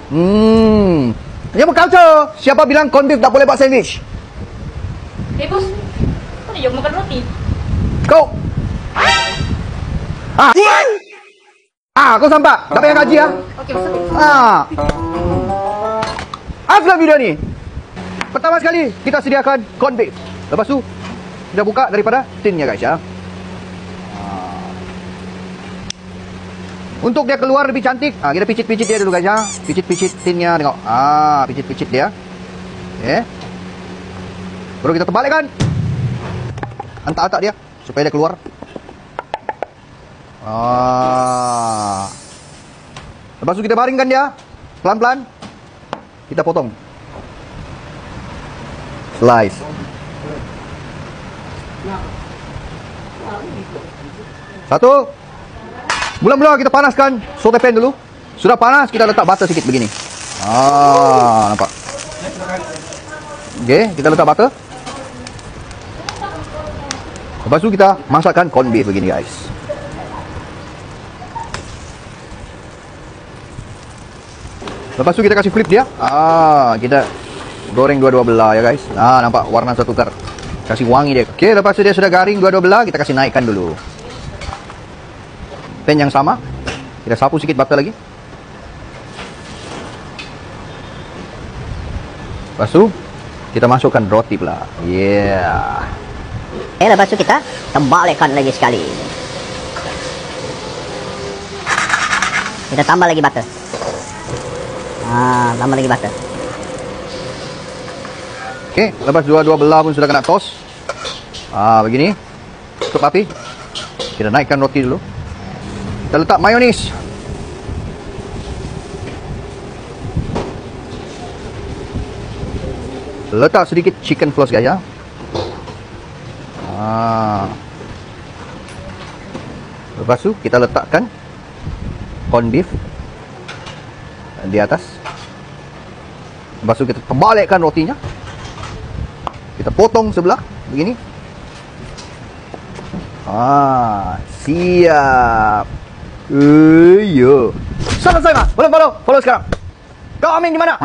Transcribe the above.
Yang culture. Siapa bilang corned beef tak boleh buat sandwich? Bos, kau dia makan roti. Kau. Kau sampai. Tak payah gaji ah. Okey, bos. Asal video ni. Pertama sekali kita sediakan corned beef. Lepas tu kita buka daripada tinnya guys ya. Untuk dia keluar lebih cantik, kita picit-picit dia dulu guys ya. Picit-picit tinnya, tengok. Picit-picit dia. Okay. Baru kita terbalikkan. Antak-antak dia supaya dia keluar. Lepas tu kita baringkan dia pelan-pelan. Kita potong. Slice. Satu. Mula-mula kita panaskan saute pan dulu. Sudah panas, kita letak butter sikit begini. Nampak. Okey, kita letak butter. Lepas tu kita masakkan corned beef begini guys. Lepas tu kita kasih flip dia. Kita goreng dua-dua belah ya guys. Nampak warna sudah tukar. Kasih wangi dia. Okey, lepas tu dia sudah garing dua-dua belah, kita kasih naikkan dulu. Pan yang sama. Kita sapu sikit butter lagi. Lepas tu kita masukkan roti pula. Lepas tu kita terbalikkan lagi sekali. Kita tambah lagi butter. Tambah lagi butter. Okey, lepas dua-dua belah pun sudah kena toast. Begini. Tutup api. Kita naikkan roti dulu. Kita letak mayonis. Letak sedikit chicken floss guys ya. Lepas tu kita letakkan corned beef di atas. Lepas tu kita terbalikkan rotinya. Kita potong sebelah begini. Siap. Selesai mas. Follow sekarang. Kau Amin di mana?